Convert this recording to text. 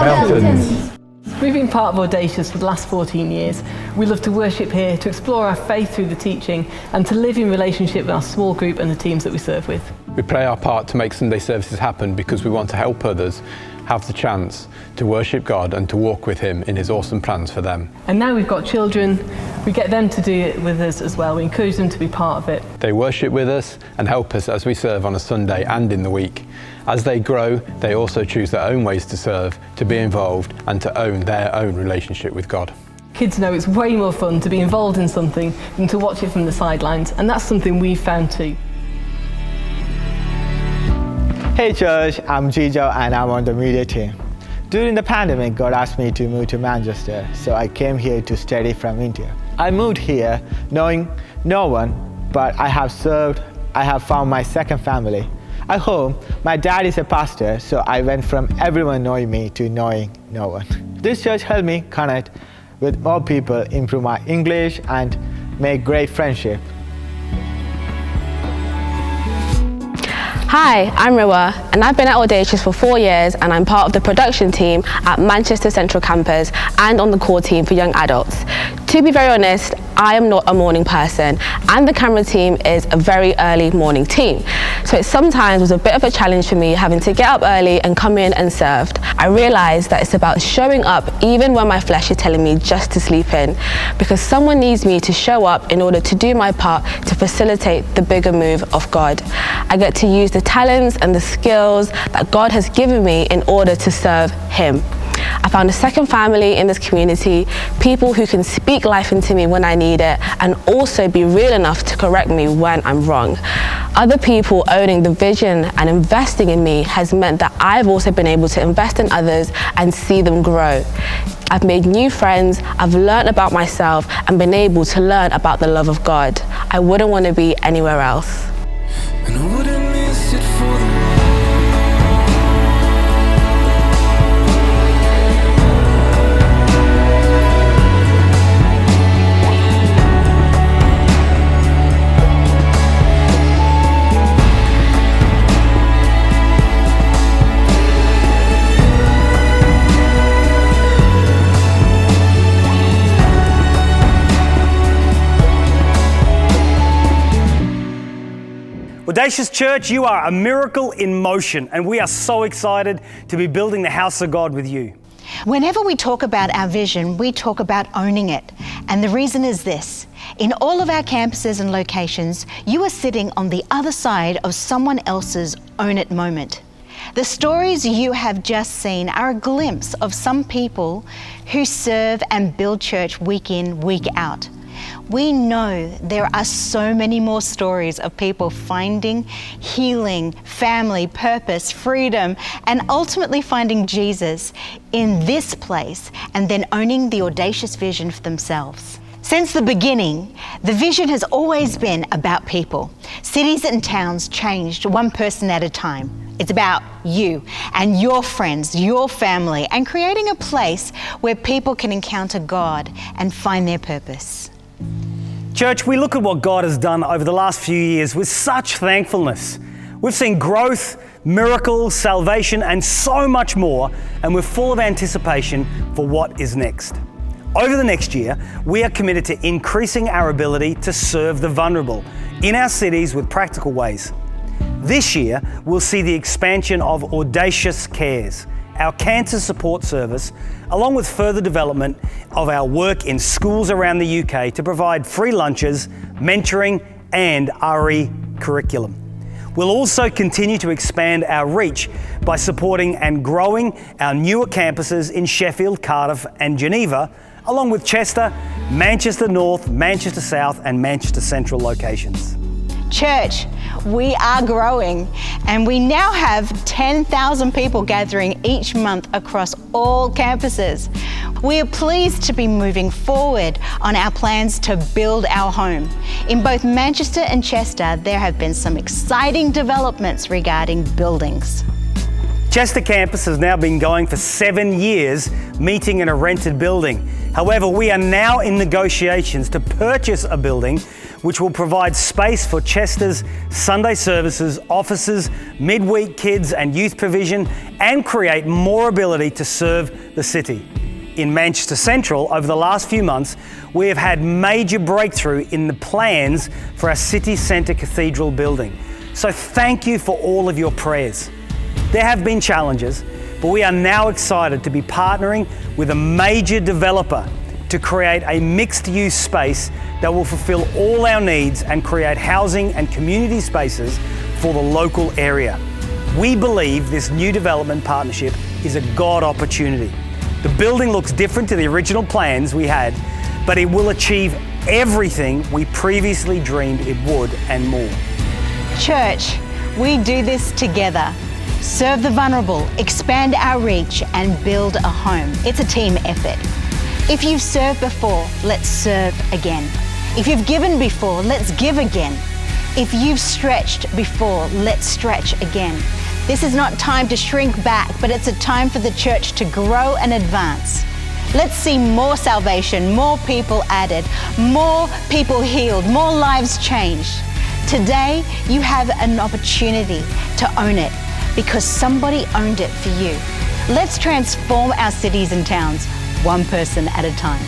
mountains. We've been part of Audacious for the last 14 years. We love to worship here, to explore our faith through the teaching, and to live in relationship with our small group and the teams that we serve with. We play our part to make Sunday services happen because we want to help others have the chance to worship God and to walk with Him in His awesome plans for them. And now we've got children, we get them to do it with us as well. We encourage them to be part of it. They worship with us and help us as we serve on a Sunday and in the week. As they grow, they also choose their own ways to serve, to be involved and to own their own relationship with God. Kids know it's way more fun to be involved in something than to watch it from the sidelines, and that's something we've found too. Hey church, I'm Jijo and I'm on the media team. During the pandemic, God asked me to move to Manchester, so I came here to study from India. I moved here knowing no one, but I have found my second family. At home, my dad is a pastor, so I went from everyone knowing me to knowing no one. This church helped me connect with more people, improve my English, and make great friendship. Hi, I'm Riwa, and I've been at Audacious for 4 years, and I'm part of the production team at Manchester Central Campus and on the core team for young adults. To be very honest, I am not a morning person, and the camera team is a very early morning team. So it sometimes was a bit of a challenge for me having to get up early and come in and serve. I realised that it's about showing up even when my flesh is telling me just to sleep in, because someone needs me to show up in order to do my part to facilitate the bigger move of God. I get to use the talents and the skills that God has given me in order to serve Him. I found a second family in this community, people who can speak life into me when I need it and also be real enough to correct me when I'm wrong. Other people owning the vision and investing in me has meant that I've also been able to invest in others and see them grow. I've made new friends, I've learned about myself and been able to learn about the love of God. I wouldn't want to be anywhere else. And I wouldn't miss it for the Audacious Church, you are a miracle in motion, and we are so excited to be building the house of God with you. Whenever we talk about our vision, we talk about owning it. And the reason is this: in all of our campuses and locations, you are sitting on the other side of someone else's own it moment. The stories you have just seen are a glimpse of some people who serve and build church week in, week out. We know there are so many more stories of people finding healing, family, purpose, freedom, and ultimately finding Jesus in this place and then owning the audacious vision for themselves. Since the beginning, the vision has always been about people. Cities and towns changed one person at a time. It's about you and your friends, your family, and creating a place where people can encounter God and find their purpose. Church, we look at what God has done over the last few years with such thankfulness. We've seen growth, miracles, salvation, and so much more, and we're full of anticipation for what is next. Over the next year, we are committed to increasing our ability to serve the vulnerable in our cities with practical ways. This year, we'll see the expansion of Audacious Cares, our cancer support service, along with further development of our work in schools around the UK to provide free lunches, mentoring, and RE curriculum. We'll also continue to expand our reach by supporting and growing our newer campuses in Sheffield, Cardiff, and Geneva, along with Chester, Manchester North, Manchester South, and Manchester Central locations. Church, we are growing, and we now have 10,000 people gathering each month across all campuses. We are pleased to be moving forward on our plans to build our home. In both Manchester and Chester, there have been some exciting developments regarding buildings. Chester campus has now been going for 7 years, meeting in a rented building. However, we are now in negotiations to purchase a building which will provide space for Chester's Sunday services, offices, midweek kids and youth provision, and create more ability to serve the city. In Manchester Central, over the last few months, we have had major breakthrough in the plans for our city centre cathedral building. So thank you for all of your prayers. There have been challenges, but we are now excited to be partnering with a major developer to create a mixed-use space that will fulfill all our needs and create housing and community spaces for the local area. We believe this new development partnership is a God opportunity. The building looks different to the original plans we had, but it will achieve everything we previously dreamed it would and more. Church, we do this together. Serve the vulnerable, expand our reach, and build a home. It's a team effort. If you've served before, let's serve again. If you've given before, let's give again. If you've stretched before, let's stretch again. This is not time to shrink back, but it's a time for the church to grow and advance. Let's see more salvation, more people added, more people healed, more lives changed. Today, you have an opportunity to own it because somebody owned it for you. Let's transform our cities and towns, one person at a time.